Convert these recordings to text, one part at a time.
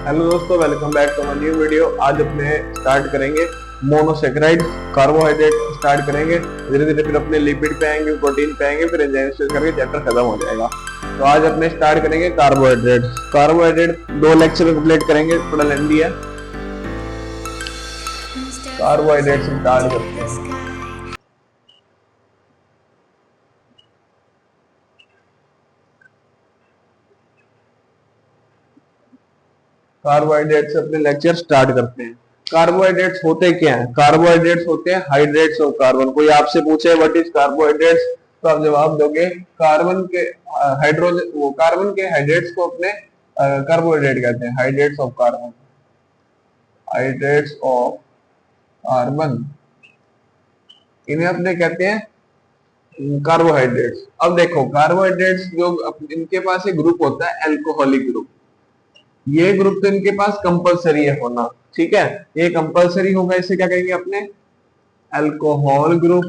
Hello दोस्तों, welcome back to my new video. आज अपने स्टार्ट करेंगे मोनोसेक्राइड कार्बोहाइड्रेट स्टार्ट करेंगे। धीरे धीरे फिर अपने लिपिड पे आएंगे, प्रोटीन पे आएंगे, फिर एंजाइम से करके चैप्टर खत्म हो जाएगा। तो आज अपने स्टार्ट करेंगे कार्बोहाइड्रेट। कार्बोहाइड्रेट 2 लेक्चर में कंप्लीट करेंगे, थोड़ा लेंदी है। कार्बोहाइड्रेट से स्टार्ट करते हैं। कार्बोहाइड्रेट से अपने लेक्चर स्टार्ट करते हैं। कार्बोहाइड्रेट्स होते क्या हैं? कार्बोहाइड्रेट्स होते हैं हाइड्रेट्स ऑफ कार्बन। कोई आपसे पूछे व्हाट इज कार्बोहाइड्रेट्स, तो आप जवाब दोगे कार्बन के हाइड्रोजन, वो कार्बन के हाइड्रेट्स को अपने कार्बोहाइड्रेट कहते हैं। Hydrates of carbon, hydrates of carbon, इन्हें अपने कहते हैं कार्बोहाइड्रेट्स। अब देखो कार्बोहाइड्रेट्स जो इनके पास एक ग्रुप होता है एल्कोहलिक ग्रुप। ये ग्रुप तो इनके पास कंपलसरी है होना, ठीक है। ये कंपलसरी होगा, इसे क्या कहेंगे अपने अल्कोहल ग्रुप,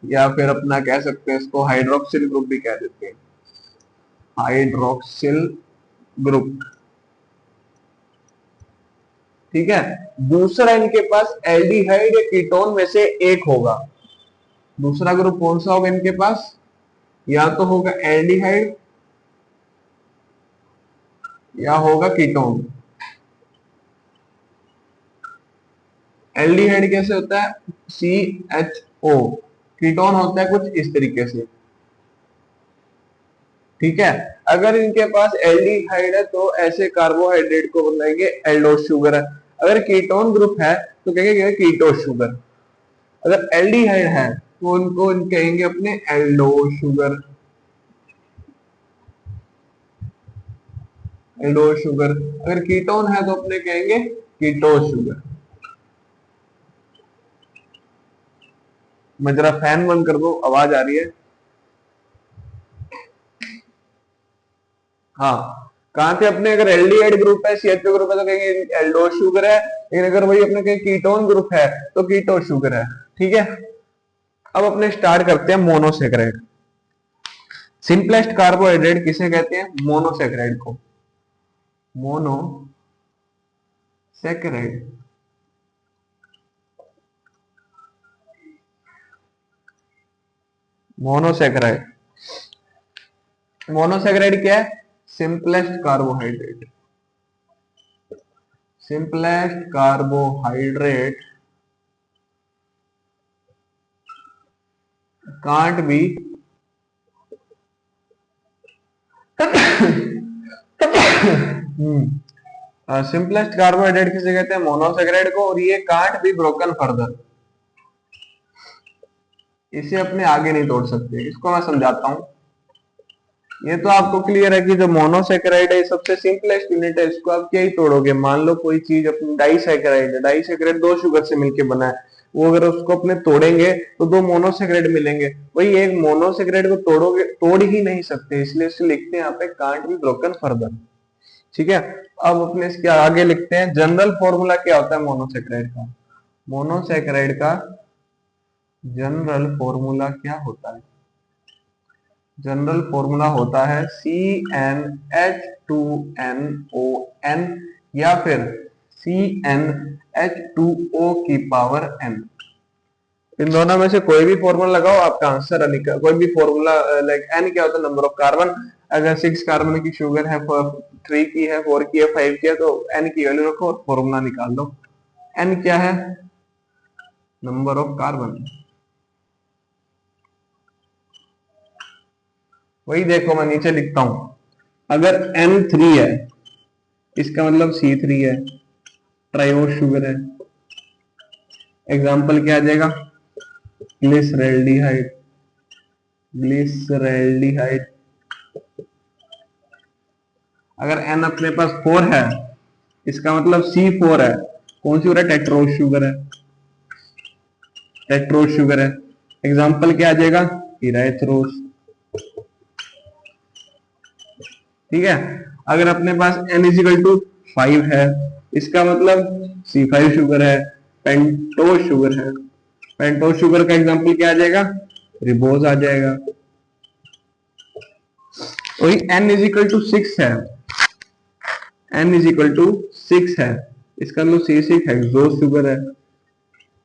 या फिर अपना कह सकते हैं इसको हाइड्रोक्सिल ग्रुप भी कह देते हैं। हाइड्रोक्सिल ग्रुप, ठीक है। दूसरा इनके पास एल्डिहाइड या कीटोन में से एक होगा। दूसरा ग्रुप कौन सा होगा इनके पास? या तो होगा एल्डिहाइड या होगा कीटोन। एल्डिहाइड कैसे होता है? CHO। कीटोन होता है कुछ इस तरीके से, ठीक है। अगर इनके पास एल्डिहाइड है तो ऐसे कार्बोहाइड्रेट को बनाएंगे एल्डोस शुगर है। अगर कीटोन ग्रुप है तो कहेंगे कीटोस शुगर। अगर एल्डिहाइड है तो उनको कहेंगे अपने एल्डोस शुगर। एल्डोस शुगर। अगर कीटोन है तो अपने कहेंगे कीटोस शुगर। मैं जरा फैन बंद कर दो, आवाज आ रही है। हाँ, कहां थे अपने? अगर एल्डिहाइड ग्रुप है, CHO ग्रुप है तो कहेंगे एल्डोस शुगर है। लेकिन अगर वही अपने कहें कीटोन ग्रुप है तो कीटोस शुगर है, ठीक है। अब अपने स्टार्ट करते हैं मोनोसेक्राइड। सिंपलेस्ट कार्बोहाइड्रेट किसे कहते हैं? मोनोसेक्राइड को। Monosaccharide, monosaccharide. मोनोसेक्राइड क्या है? Simplest carbohydrate. Simplest carbohydrate can't be simplest carbohydrate किसे कहते हैं? मोनोसेक्राइड को। और ये कांट बी ब्रोकन फर्दर, इसे अपने आगे नहीं तोड़ सकते। इसको मैं समझाता हूं। ये तो आपको क्लियर है कि जो मोनोसेक्राइड है सबसे सिंपलेस्ट यूनिट है, इसको आप क्या ही तोड़ोगे। मान लो कोई चीज अपनी डाइसेक्राइड है, डाइसेक्राइड 2 शुगर से मिलकर बना है, वो अगर उसको अपने तोड़ेंगे तो 2 मोनोसेक्राइड मिलेंगे। वही एक मोनोसेक्राइड को तोड़ोगे, तोड़ ही नहीं सकते, इसलिए इसे लिखते हैं यहाँ पे कांट बी ब्रोकन फर्दर, ठीक है। अब अपने इसके आगे लिखते हैं जनरल फॉर्मूला क्या होता है मोनोसेक्राइड का। मोनोसेक्राइड का जनरल फॉर्मूला क्या होता है? जनरल फॉर्मूला होता है CnH2nOn या फिर CnH2O की पावर n। इन दोनों में से कोई भी फॉर्मूला लगाओ, आपका आंसर निकल। कोई भी फॉर्मूला, लाइक n क्या होता है? Number of carbon. अगर 6 कार्बन की शुगर है, 3 की है, 4 की है, 5 की है, तो n की वैल्यू रखो और फॉर्मूला निकाल दो। n क्या है? Number of carbon. वही देखो मैं नीचे लिखता हूं। अगर N3 है, इसका मतलब C3 है, ट्रायोस शुगर है। एग्जाम्पल क्या आ जाएगा? ग्लिसरैल्डिहाइड, ग्लिसरैल्डिहाइड। अगर N अपने पास 4 है, इसका मतलब C4 है। कौन सी हो रहा है? टेट्रोस शुगर है, टेट्रोस शुगर है। एग्जाम्पल क्या आ जाएगा? इराइथ्रोस, ठीक है। अगर अपने पास N=5 है, इसका मतलब C5 शुगर है, पेंटोस शुगर है। पेंटोस शुगर का एग्जांपल क्या आ जाएगा? रिबोज आ जाएगा। वही n इज इक्वल टू 6 है, n इज इक्वल टू 6 है, इसका मतलब C6 हेक्सोज शुगर है।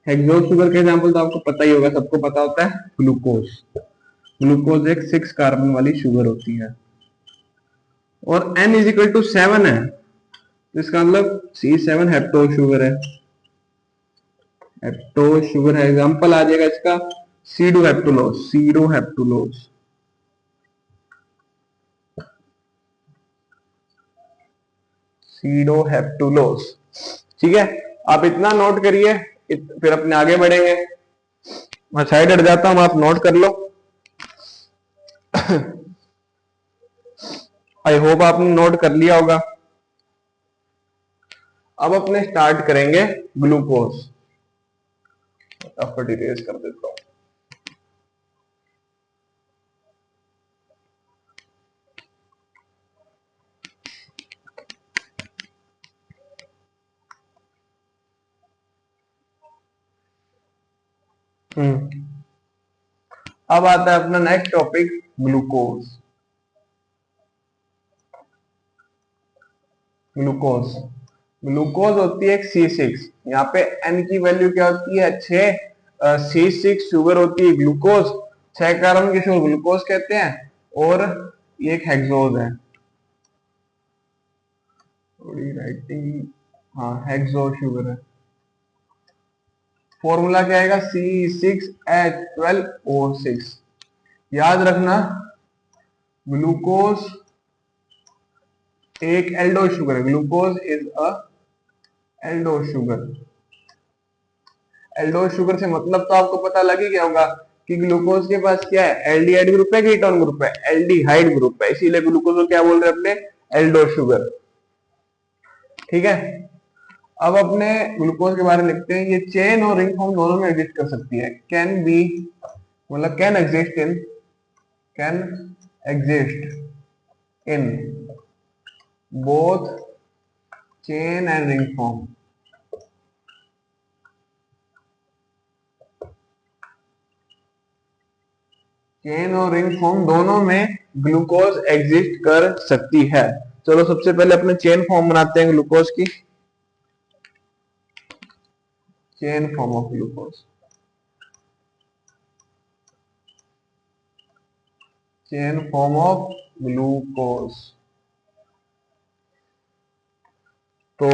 हेक्सोज शुगर का एग्जांपल तो आपको पता ही होगा, सबको पता होता है ग्लूकोज। ग्लूकोज एक 6 कार्बन वाली शुगर होती है और n इज इक्वल टू 7 है, तो इसका मतलब C7 हेप्टोज शुगर है। हेप्टोज शुगर है, एग्जांपल आ जाएगा इसका सीडो हेप्टुलोज, सीडो हेप्टुलोज। सीडो हेप्टुलोज, ठीक है। आप इतना नोट करिए, फिर अपने आगे बढ़ेंगे। मैं साइड हट जाता हूं, आप नोट कर लो। आई होप आपने नोट कर लिया होगा। अब अपने स्टार्ट करेंगे ग्लूकोज। फटाफट इरेज कर देता हूं। अब आता है अपना next topic, glucose. Glucose, glucose होती है एक C6। यहाँ पे N की वैल्यू क्या होती है 6, C6 शुगर होती है ग्लूकोज, 6 कार्बन की शुगर ग्लूकोज कहते हैं, और ये एक हेक्सोज है। थोड़ी राइटिंग, हाँ हेक्सोज शुगर है। फॉर्मूला क्या आएगा C6H12O6। याद रखना ग्लूकोज एक एल्डोज शुगर है, glucose is a aldose sugar. Aldose sugar से मतलब तो आपको पता लग ही गया होगा कि ग्लूकोज के पास क्या है, एल्डिहाइड ग्रुप है, कीटोन ग्रुप है, एल्डिहाइड ग्रुप है, इसीलिए ग्लूकोज को क्या बोल रहे हैं अपने, एल्डोज शुगर। ठीक है। अब अपने ग्लूकोज के बारे में लिखते हैं, ये चेन और रिंग फॉर्म दोनों में एग्जिस्ट कर सकती है। कैन बी मतलब can exist in, can exist in both chain and ring form. Chain और रिंग फॉर्म दोनों में ग्लूकोज एग्जिस्ट कर सकती है। चलो सबसे पहले अपने चेन फॉर्म बनाते हैं ग्लूकोज की। Chain form of glucose, chain form of glucose. तो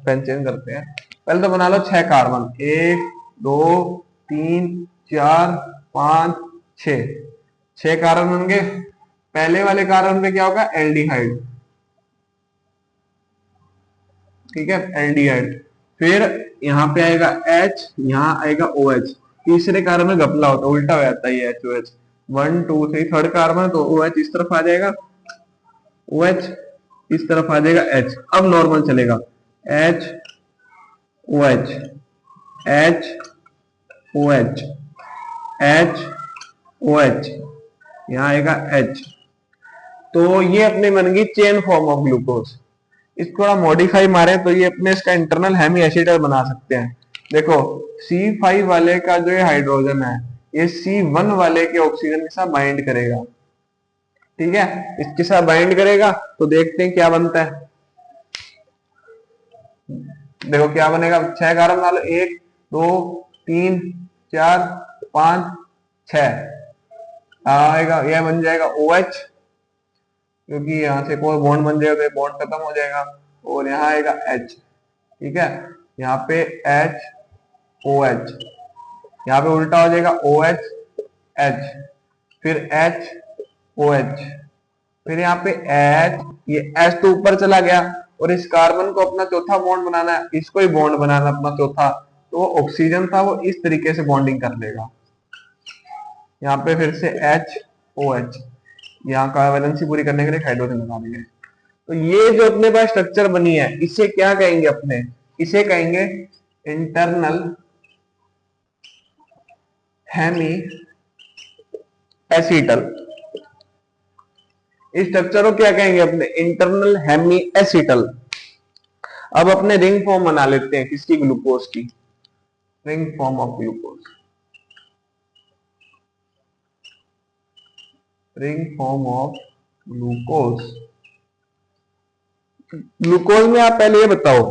पेन चेंज करते हैं। पहले तो बना लो 6 कार्बन, 1 2 3 4 5 6, 6 कार्बन बन गए। पहले वाले कार्बन पे क्या होगा, एल्डिहाइड, ठीक है, एल्डिहाइड। फिर यहाँ पे आएगा H, यहाँ आएगा OH। तीसरे कार्बन में घपला होता है, उल्टा हो जाता है ये HOH। 1 2 3 थर्ड कार्बन तो OH इस तरफ आ जाएगा, OH इस तरफ आ जाएगा H। अब नॉर्मल चलेगा, H OH, H OH, H OH, यहाँ आएगा H। तो ये अपनी बन गई चेन फॉर्म ऑफ ग्लूकोज। इसको थोड़ा मॉडिफाई मारे तो ये अपने इसका इंटरनल हेमी एसिटर बना सकते हैं। देखो C5 वाले का जो ये हाइड्रोजन है, ये C1 वाले के ऑक्सीजन के साथ बाइंड करेगा, ठीक है, इसके साथ बाइंड करेगा। तो देखते हैं क्या बनता है। देखो क्या बनेगा, 6 कार्बन डालो, 1 2 3 4 5 6 आएगा, यह बन जाएगा OH, क्योंकि यहाँ से कोई बॉन्ड बन जाएगा तो ये बॉन्ड खत्म हो जाएगा, और यहाँ आएगा H, ठीक है। यहाँ पे H OH, यहाँ पे उल्टा हो जाएगा OH H, फिर H OH, फिर यहाँ पे H, ये H तो ऊपर चला गया, और इस कार्बन को अपना चौथा बॉन्ड बनाना है, इसको ही बॉन्ड बनाना अपना चौथा, तो ऑक्सीजन था वो इस तरीके से बॉन्डिंग कर लेगा। यहाँ पे फिर से H OH, यहाँ का वैलेंसी पूरी करने के लिए हाइड्रोजन लगा दिए। तो ये जो अपने पास स्ट्रक्चर बनी है, इसे क्या कहेंगे अपने, इसे कहेंगे इंटरनल हेमी एसिटल। इस स्ट्रक्चर को क्या कहेंगे अपने, इंटरनल हेमी एसिटल। अब अपने रिंग फॉर्म बना लेते हैं किसकी, ग्लूकोज की। Ring form of glucose, ring form of glucose. Glucose में आप पहले ये बताओ,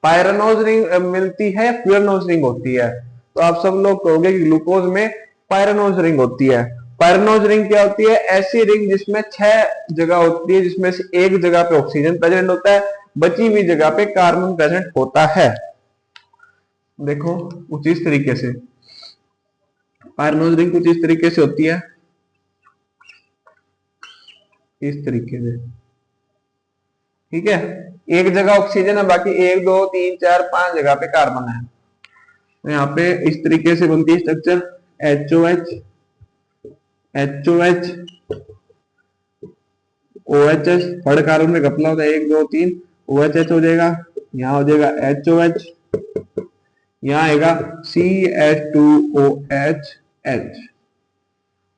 पायरानोज रिंग मिलती है या फ्यूरानोज रिंग होती है? तो आप सब लोग कहोगे कि ग्लूकोज में पायरानोज रिंग होती है। पायरानोज रिंग क्या होती है? ऐसी रिंग जिसमें 6 जगह होती है, जिसमें से एक जगह पे ऑक्सीजन प्रेजेंट होता है, बची हुई जगह पे कार्बन प्रेजेंट होता है। देखो कुछ इस तरीके से पायरानोज रिंग कुछ इस तरीके से होती है, इस तरीके से। ठीक है, एक जगह ऑक्सीजन है, बाकी 1 2 3 4 5 जगह पे कार्बन है। तो यहाँ पे इस तरीके से बनती है structure, HOH HOH OHS, third carbon में घपला होता है 1 2 3, OHH हो जाएगा, यहाँ हो जाएगा HOH, यहाँ आएगा CH2OH।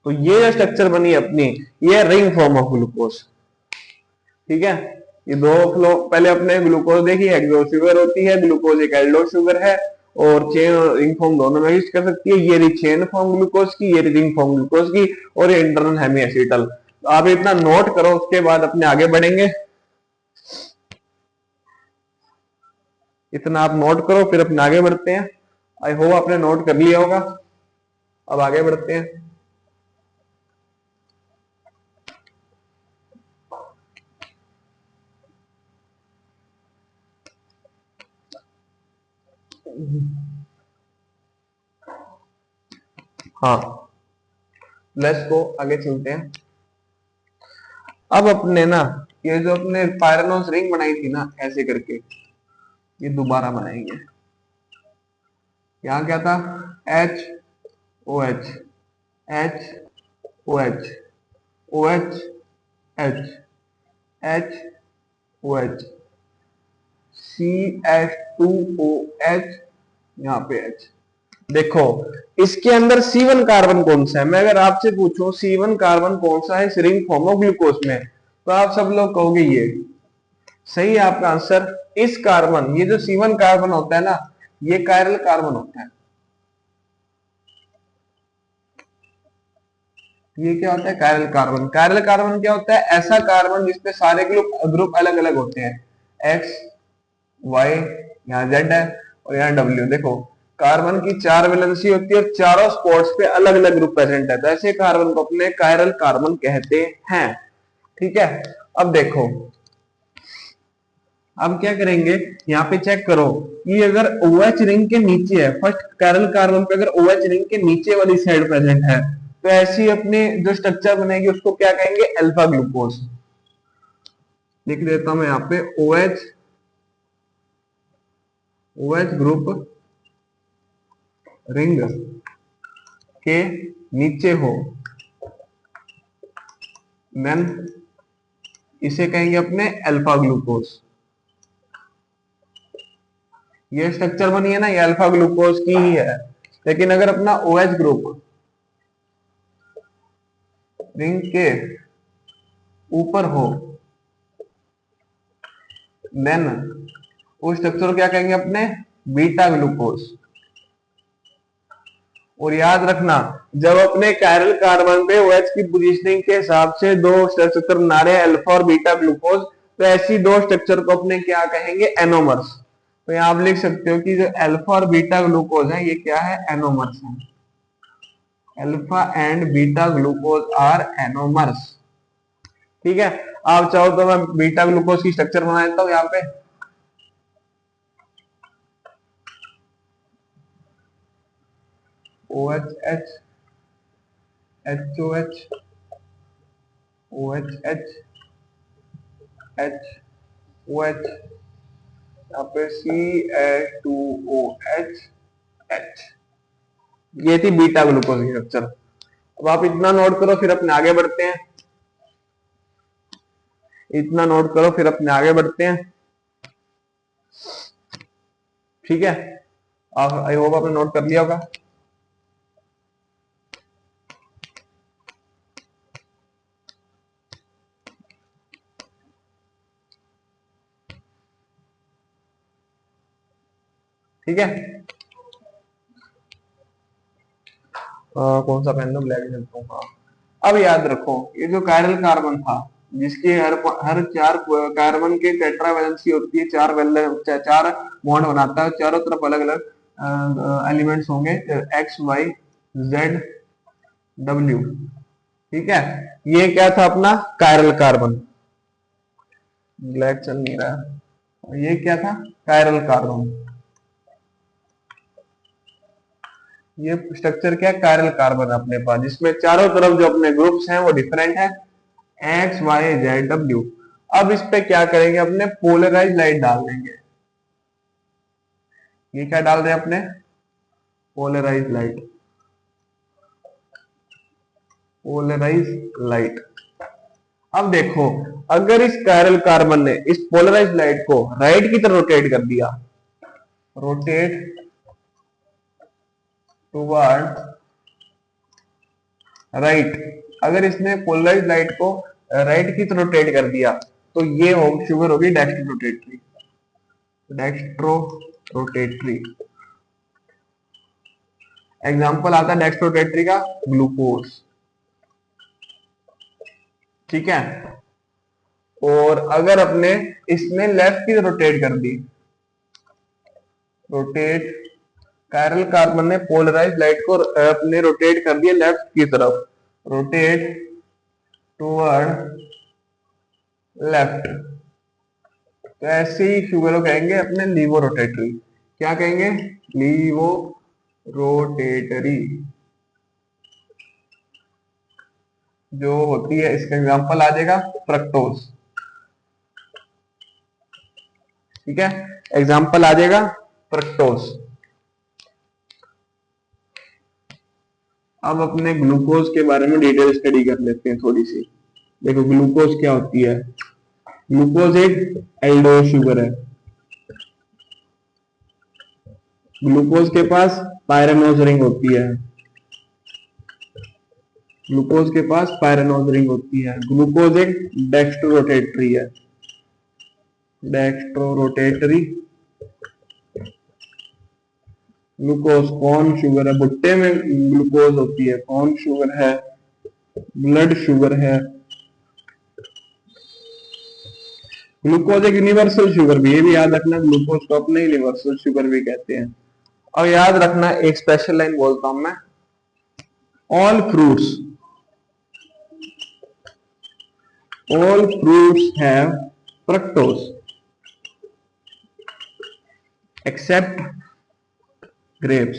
तो ये जो स्ट्रक्चर बनी अपनी, ये रिंग फॉर्म ऑफ ग्लूकोज। ठीक है, ये दो फ्लो पहले अपने ग्लूकोज देखिए, हेक्सो शुगर होती है, ग्लूकोज एक एल्डो शुगर है, और चेन और रिंग फॉर्म दोनों में यूज कर सकती है। ये रही चेन फॉर्म ग्लूकोज की, ये रिंग फॉर्म ग्लूकोज की, और ये इंटरनल हेमी एसिटल। तो आप इतना नोट करो, उसके बाद अपने आगे बढ़ेंगे। इतना आप नोट करो, फिर अपने आगे बढ़ते हैं। आई होप आपने नोट कर लिया होगा। अब आगे बढ़ते हैं। हाँ, लेट्स गो, आगे चलते हैं। अब अपने ना, ये जो अपने पायरानोज रिंग बनाई थी ना ऐसे करके, ये दोबारा बनाएंगे। यहाँ क्या था? H OH H OH OH H H OH CH2OH, यहाँ पे H। देखो इसके अंदर C1 कार्बन कौन सा है? मैं अगर आपसे पूछूं C1 कार्बन कौन सा है इस रिंग फॉर्म ऑफ ग्लूकोज में, तो आप सब लोग कहोगे ये। सही है आपका आंसर। इस कार्बन, ये जो C1 कार्बन होता है ना, ये कायरल कार्बन होता है। ये क्या होता है? Chiral carbon. कायरल कार्बन क्या होता है? ऐसा कार्बन जिसपे सारे ग्रुप अलग अलग होते हैं, एक्स वाई, यहाँ जेड है, और यहाँ डब्ल्यू। देखो कार्बन की 4 वैलेंसी होती है, और चारों स्पॉट्स पे अलग अलग ग्रुप प्रेजेंट है, तो ऐसे कार्बन को अपने कायरल कार्बन कहते हैं। ठीक है, अब देखो, अब क्या करेंगे, यहाँ पे चेक करो कि अगर OH रिंग के नीचे है, फर्स्ट कायरल कार्बन पे अगर OH रिंग के नीचे वाली साइड प्रेजेंट है, तो ऐसी अपनी जो स्ट्रक्चर बनेगी उसको क्या कहेंगे? Alpha glucose. लिख देता हूं मैं यहाँ पे, OH ग्रुप रिंग के नीचे हो, देन इसे कहेंगे अपने अल्फा ग्लूकोज। ये स्ट्रक्चर बनी है ना, ये अल्फा ग्लूकोज की ही है। लेकिन अगर अपना OH ग्रुप रिंग के ऊपर हो, देन उस स्ट्रक्चर को क्या कहेंगे? अपने बीटा ग्लूकोज। और याद रखना, जब अपने कायरल कार्बन पे OH की पोजीशनिंग के हिसाब से दो स्ट्रक्चर बना रहे हैं, अल्फा और बीटा ग्लूकोज, तो ऐसी दो स्ट्रक्चर को अपने क्या कहेंगे? एनोमर्स। तो यहाँ आप लिख सकते हो कि जो अल्फा और बीटा ग्लूकोज है, ये क्या है? एनोमर्स है। Alpha and beta glucose are anomers. ठीक है, आप चाहो तो मैं बीटा ग्लूकोज की स्ट्रक्चर बना देता हूं यहाँ पे। OH HOH OH HOH, यहाँ पे CH2OH H। ये थी बीटा ग्लूकोज की स्ट्रक्चर। अब आप इतना नोट करो, फिर अपने आगे बढ़ते हैं। इतना नोट करो, फिर अपने आगे बढ़ते हैं। ठीक है, आई होप आपने नोट कर लिया होगा। ठीक है, कौन सा पेन लो? ब्लैक चलता हूँ। हाँ, अब याद रखो, ये जो कायरल कार्बन था, जिसके हर 4 कार्बन के टेट्रा वैलेंसी होती है, 4 बॉन्ड बनाता है, चारों तरफ अलग अलग एलिमेंट्स होंगे, एक्स वाई जेड डब्ल्यू। ठीक है, ये क्या था अपना कायरल कार्बन। ब्लैक चल नहीं रहा, ये क्या था कायरल कार्बन। ये स्ट्रक्चर क्या है, कायरल कार्बन अपने पास, जिसमें चारों तरफ जो अपने ग्रुप्स हैं वो डिफरेंट है, एक्स वाई जेड डब्ल्यू। अब इस पे क्या करेंगे, अपने पोलराइज लाइट डाल देंगे। ये क्या डाल रहे हैं अपने, पोलराइज लाइट, पोलराइज लाइट। अब देखो, अगर इस कायरल कार्बन ने इस पोलराइज लाइट को राइट की तरफ रोटेट कर दिया, रोटेट टुवर्ड राइट, अगर इसने पोलराइज लाइट को राइट की तरफ रोटेट कर दिया, तो ये शुगर होगी dextro rotatory, dextro rotatory. Example आता है डेक्स्ट्रो रोटेटरी का, ग्लूकोज। ठीक है, और अगर अपने इसने लेफ्ट की तरफ रोटेट कर दी, रोटेट, कायरल कार्बन ने पोलराइज लाइट को अपने रोटेट कर दिया लेफ्ट की तरफ, रोटेट टुवर्ड लेफ्ट, तो ऐसे ही शुगर को कहेंगे अपने लीवो रोटेटरी। क्या कहेंगे, लीवो रोटेटरी जो होती है। इसका एग्जांपल आ जाएगा फ्रक्टोज। ठीक है, एग्जांपल आ जाएगा फ्रक्टोज। अब अपने ग्लूकोज के बारे में डिटेल स्टडी कर लेते हैं थोड़ी सी। देखो ग्लूकोज क्या होती है, ग्लूकोज एक एल्डोज शुगर है। ग्लूकोज के पास पायरेनोज रिंग होती है, ग्लूकोज के पास पायरेनोज रिंग होती है। ग्लूकोज एक डेक्स्ट्रो रोटेटरी है, डेक्स्ट्रो रोटेटरी। ग्लूकोज कौन शुगर है, भुट्टे में ग्लूकोज होती है, कौन शुगर है, ब्लड शुगर है। ग्लूकोज एक यूनिवर्सल शुगर भी, ये भी याद रखना, ग्लूकोज को अपने यूनिवर्सल शुगर भी कहते हैं। और याद रखना, एक स्पेशल लाइन बोलता हूं मैं, all fruits have fructose except grapes.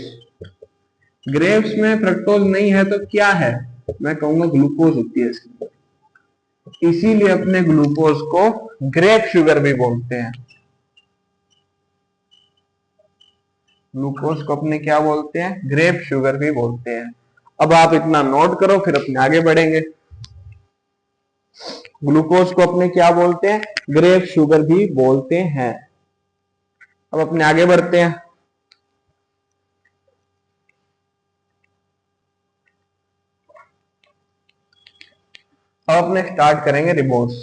Grapes में फ्रक्टोज नहीं है तो क्या है, मैं कहूंगा ग्लूकोज होती है इसकी, इसीलिए अपने ग्लूकोज को ग्रेप शुगर भी बोलते हैं। ग्लूकोज को अपने क्या बोलते हैं, ग्रेप शुगर भी बोलते हैं। अब आप इतना नोट करो, फिर अपने आगे बढ़ेंगे। ग्लूकोज को अपने क्या बोलते हैं, ग्रेप शुगर भी बोलते हैं। अब अपने आगे बढ़ते हैं। अब अपने स्टार्ट करेंगे रिबोज।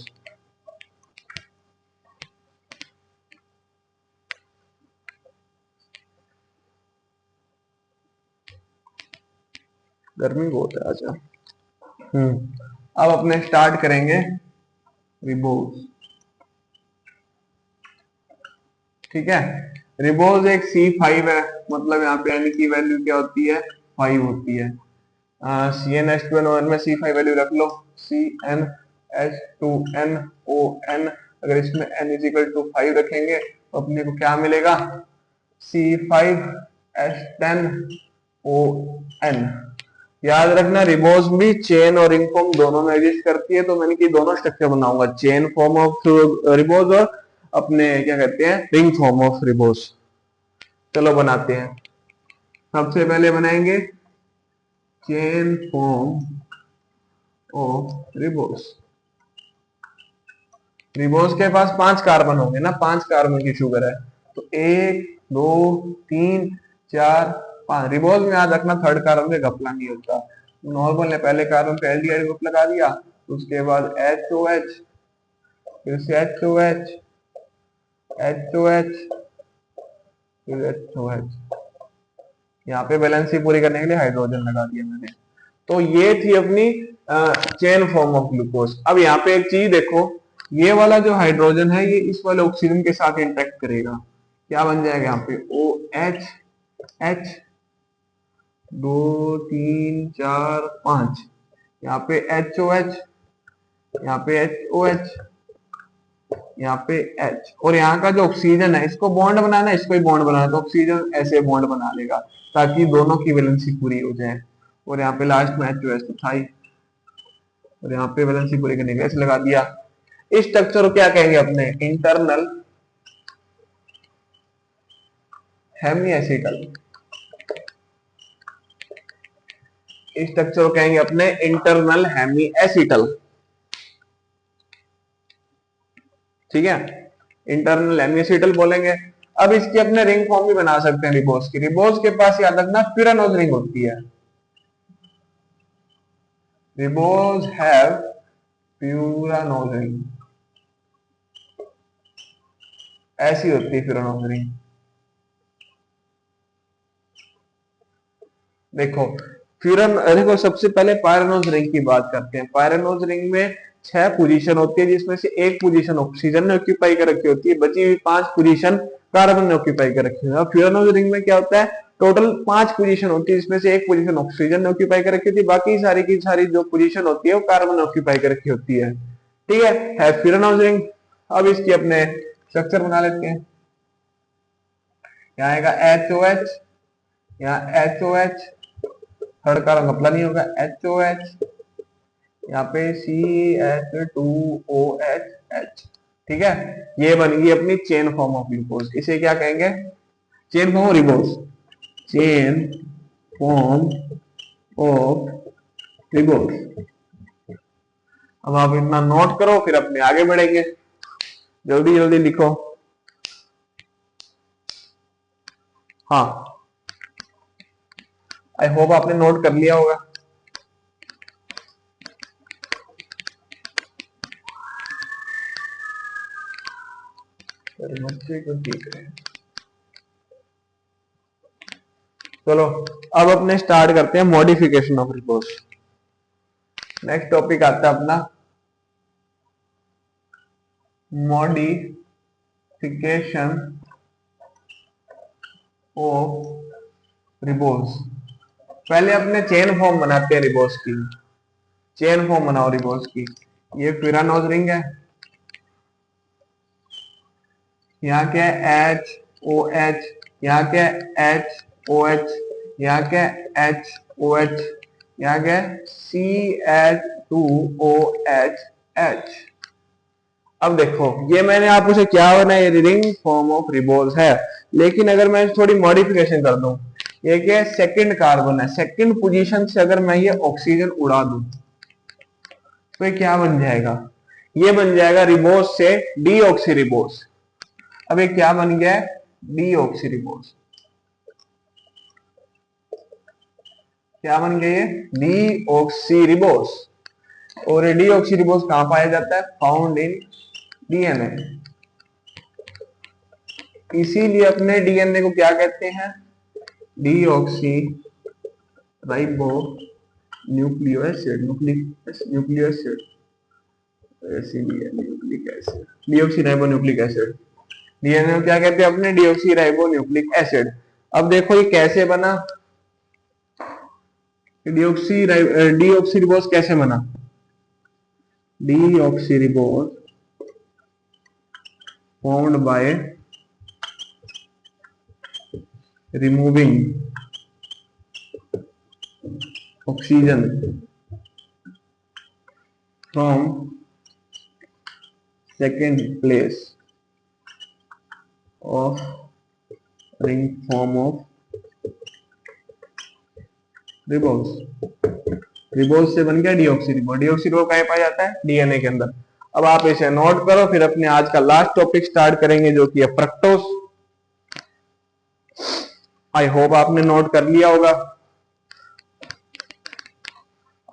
गर्मी बहुत है आज। अब अपने स्टार्ट करेंगे रिबोज। ठीक है, रिबोज एक C5 है, मतलब यहाँ पे N की वैल्यू क्या होती है, 5 होती है। CnH2nOn में C5 वैल्यू रख लो, CnH2nOn। अगर इसमें N = 5 रखेंगे तो अपने को क्या मिलेगा, C5H10ON। याद रखना, रिबोज भी चेन और रिंग फॉर्म दोनों में एग्जिस्ट करती है, तो मैंने की दोनों स्ट्रक्चर बनाऊंगा, चेन फॉर्म ऑफ रिबोज और अपने क्या कहते हैं रिंग फॉर्म ऑफ रिबोज। चलो बनाते हैं। सबसे पहले बनाएंगे chain form of ribose. Ribose के पास 5 कार्बन होंगे ना, 5 कार्बन की शुगर है, तो 1 2 3 4 5। रिबोज में याद रखना थर्ड कार्बन पे घपला नहीं होता। नॉर्मल ने पहले कार्बन पे एल्डिहाइड ग्रुप लगा दिया, उसके बाद HOH, फिर से HOH, HOH, फिर HOH। यहाँ पे बैलेंसी पूरी करने के लिए हाइड्रोजन लगा दिया मैंने। तो ये थी अपनी चेन फॉर्म ऑफ ग्लूकोज। अब यहाँ पे एक चीज देखो, ये वाला जो हाइड्रोजन है ये इस वाले ऑक्सीजन के साथ इंटरेक्ट करेगा, क्या बन जाएगा यहाँ पे OH, H, 2 3 4 5, यहाँ पे HOH, यहाँ पे HOH, यहाँ पे H, और यहाँ का जो ऑक्सीजन है इसको बॉन्ड बनाना है, इसको ही बॉन्ड बनाना है, तो ऑक्सीजन ऐसे बॉन्ड बना लेगा ताकि दोनों की वैलेंसी पूरी हो जाए। और यहाँ पे लास्ट में HOH तो था ही, और यहाँ पे वैलेंसी पूरी करने के लिए ऐसे लगा दिया। इस स्ट्रक्चर को क्या कहेंगे अपने, इंटरनल हेमीएसिटल। इस स्ट्रक्चर को कहेंगे अपने इंटरनल हेमीएसिटल, ठीक है, इंटरनल हेमीएसिटल बोलेंगे। अब इसकी अपने रिंग फॉर्म भी बना सकते हैं रिबोस की। रिबोस के पास याद रखना फ्यूरानोज रिंग होती है, रिबोस हैव फ्यूरानोज रिंग, ऐसी होती है फ्यूरानोज रिंग। देखो देखो सबसे पहले पायरानोज रिंग की बात करते हैं। पायरानोज रिंग में 6 पोजीशन होती है, जिसमें से एक पोजीशन ऑक्सीजन ने ऑक्यूपाई कर रखी होती है, बची हुई 5 पोजीशन कार्बन ने ऑक्यूपाई कर रखी है। फ्यूरानोज रिंग में क्या होता है, टोटल 5 पोजीशन होती है, जिसमें से एक पोजीशन ऑक्सीजन ने ऑक्यूपाई कर रखी होती है, बाकी सारी की सारी जो पोजीशन होती है वो कार्बन ने ऑक्यूपाई कर रखी होती है, ठीक है फ्यूरानोज रिंग। अब इसकी अपने स्ट्रक्चर बना लेते हैं। यहाँ आएगा HOH, यहाँ HOH, थर्ड का रंग अपना नहीं होगा, HOH, यहाँ पे CH2OH, ठीक है, ये बन गई अपनी चेन फॉर्म ऑफ ग्लूकोज। इसे क्या कहेंगे, chain form ribose, chain form of ribose. अब आप इतना नोट करो, फिर अपने आगे बढ़ेंगे, जल्दी जल्दी लिखो। हाँ, आई होप आपने नोट कर लिया होगा। बच्चे को ठीक है, चलो अब अपने स्टार्ट करते हैं modification of ribose. Next topic आता है अपना मॉडिफिकेशन ऑफ रिबोस। पहले अपने चेन फॉर्म बनाते हैं रिबोस की, चेन फॉर्म बनाओ रिबोस की। ये फ्यूरानोज रिंग है, यहाँ क्या है HOH, यहाँ क्या है HOH, यहाँ क्या है HOH, यहाँ क्या है CH2OH। अब देखो ये मैंने आपको से क्या बनाया, रिंग फॉर्म ऑफ रिबोस है, लेकिन अगर मैं थोड़ी मॉडिफिकेशन कर दूं, ये क्या है सेकंड कार्बन है, सेकंड पोजीशन से अगर मैं ये ऑक्सीजन उड़ा दूं तो ये क्या बन जाएगा, ये बन जाएगा रिबोस से डीऑक्सी रिबोस। अब ये क्या बन गया है, डीऑक्सी रिबोस। क्या बन गया ये, डीऑक्सी रिबोस। और ये डीऑक्सी रिबोस कहां पाया जाता है, फाउंड इन डीएनए। इसीलिए अपने डीएनए को क्या कहते हैं, deoxy ribo nucleo acid, nucleo acid, nucleic acid, deoxy ribo nucleic acid. DNA को क्या कहते हैं अपने, डीऑक्सी राइबो न्यूक्लिक एसिड। अब देखो ये कैसे बना, डीऑक्सी रिबोस कैसे बना, deoxy ribose formed by removing oxygen from second place of ring form of ribose. Ribose से बन गया डीऑक्सी रिबो। डीऑक्सी रिबो कहाँ पाया जाता है, डीएनए के अंदर। अब आप इसे नोट करो, फिर अपने आज का लास्ट टॉपिक स्टार्ट करेंगे जो कि है फ्रक्टोज। आई होप आपने नोट कर लिया होगा।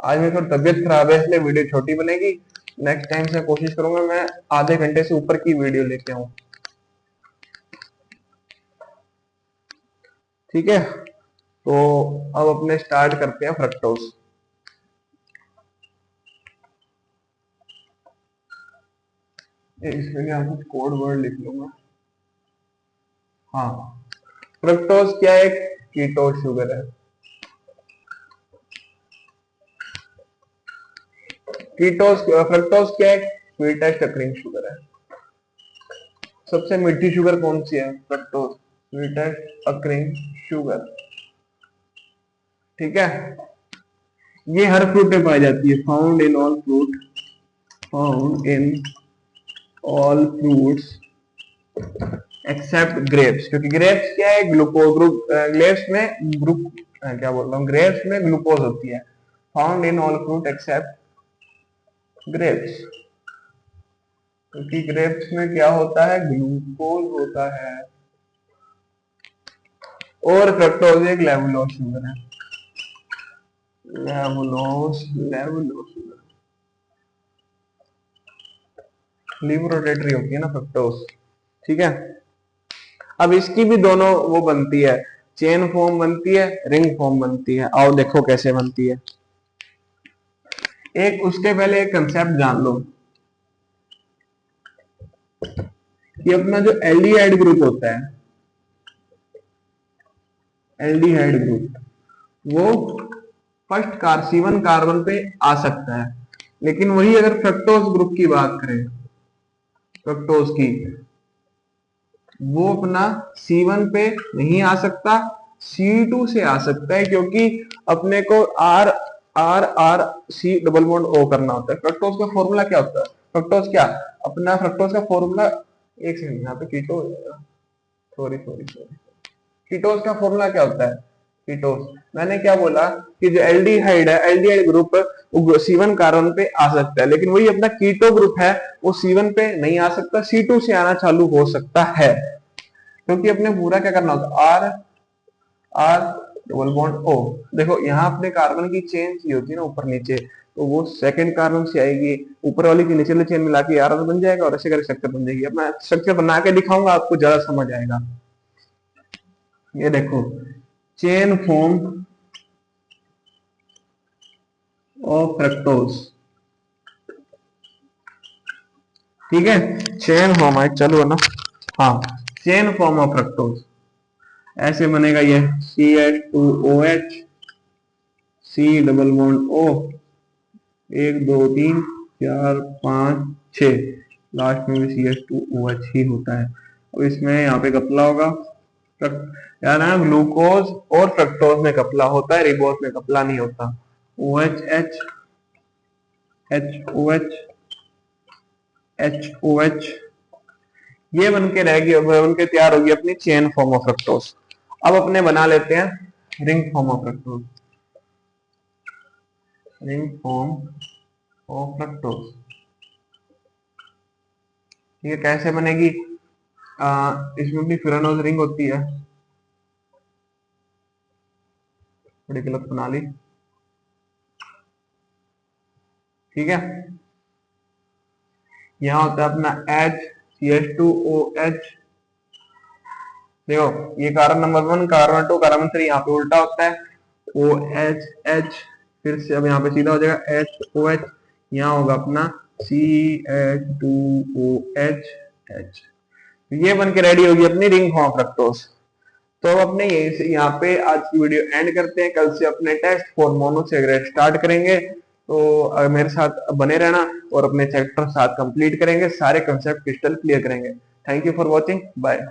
आज मेरी थोड़ी तबियत खराब है इसलिए वीडियो छोटी बनेगी, नेक्स्ट टाइम से कोशिश करूंगा मैं आधे घंटे से ऊपर की वीडियो लेके आऊं, ठीक है। तो अब अपने स्टार्ट करते हैं फ्रक्टोज। इसके लिए कुछ कोड वर्ड लिख लूंगा। हाँ, फ्रक्टोज क्या है? कीटो शुगर है। कीटोस फ्रक्टोज क्या है? स्वीटेस्ट अकरिंग शुगर है। सबसे मीठी शुगर कौन सी है? Fructose, sweetest occurring sugar. ठीक है, ये हर फ्रूट में पाई जाती है। Found in all fruit, found in all fruits except grapes, क्योंकि ग्रेप्स क्या है? ग्लूकोज ग्रुप, ग्रेप्स में ग्रुप, क्या बोल रहा हूँ, ग्रेप्स में ग्लूकोज होती है। Found in all fruit except grapes, क्योंकि ग्रेप्स में क्या होता है? ग्लूकोज होता है। और फ्रक्टोज एक लेवुलोज शुगर है। लेवुलोज, लेवुलोज शुगर लीवर रोटेटरी होती है ना फ्रक्टोज। ठीक है, अब इसकी भी दोनों वो बनती है, चेन फॉर्म बनती है, रिंग फॉर्म बनती है। आओ देखो कैसे बनती है। एक उसके पहले एक कंसेप्ट जान लो कि अपना जो एल्डिहाइड ग्रुप होता है, एल्डिहाइड ग्रुप, वो फर्स्ट C1 कार्बन पे आ सकता है। लेकिन वही अगर फ्रक्टोज ग्रुप की बात करें, फ्रक्टोज की, वो अपना C1 पे नहीं आ सकता, C2 से आ सकता है, क्योंकि अपने को R R R C double bond O करना होता है। फ्रक्टोज का फॉर्मूला क्या होता है? फ्रक्टोज क्या अपना फ्रक्टोज का फॉर्मूला, एक सेकंड, यहाँ पे कीटो हो जाएगा, सॉरी सॉरी सॉरी, कीटोज का फॉर्मूला क्या होता है? कीटोज, मैंने क्या बोला कि जो एल्डिहाइड है, एल्डिहाइड ग्रुप C1 कार्बन पे आ सकता है, लेकिन वही अपना कीटो ग्रुप है, वो C1 पे नहीं आ सकता, C2 से आना चालू हो सकता है। क्योंकि अपने पूरा क्या करना होता है? R R double bond O. देखो यहाँ अपने कार्बन की चेन सी होती है ना ऊपर नीचे, तो वो सेकंड कार्बन से आएगी, ऊपर वाली की नीचे वाली चेन मिला के आर बन जाएगा, और ऐसे करके स्ट्रक्चर बन जाएगी। अब मैं स्ट्रक्चर बना के दिखाऊंगा, आपको ज्यादा समझ आएगा। ये देखो, चेन फॉर्म ऑफ फ्रक्टोज, ठीक है, चेन फॉर्म है, चलो ना, हाँ, चेन फॉर्म ऑफ फ्रक्टोज ऐसे बनेगा ये CH2OH, C double bond O, 1 2 3 4 5 6, last में भी CH2OH ही होता है। अब इसमें यहाँ पे कपला होगा, यार ना, ग्लूकोज और फ्रक्टोज में कपला होता है, रिबोज में कपला नहीं होता। OH HOH HOH, ये बन के रहेगी, बन के तैयार होगी अपनी चेन फॉर्म ऑफ फ्रक्टोज। अब अपने बना लेते हैं ring form of fructose, ring form of fructose. ये कैसे बनेगी? इसमें भी फिरानोज रिंग होती है, बड़ी गलत बना ली। ठीक है, यहाँ होता है अपना HCH2OH। देखो ये कार्बन नंबर 1, कार्बन 2, कार्बन 3, यहाँ पे उल्टा होता है, OH फिर से अब यहाँ पे सीधा हो जाएगा HOH, यहाँ होगा अपना CH2OH। ये बन के रेडी होगी अपनी रिंग फॉर्म फ्रक्टोज। तो अब अपने यहाँ पे आज की वीडियो एंड करते हैं, कल से अपने टेस्ट फॉर मोनोसेग्रेट स्टार्ट करेंगे। तो मेरे साथ बने रहना और अपने चैप्टर साथ कंप्लीट करेंगे, सारे कंसेप्ट क्रिस्टल क्लियर करेंगे। Thank you for watching, bye.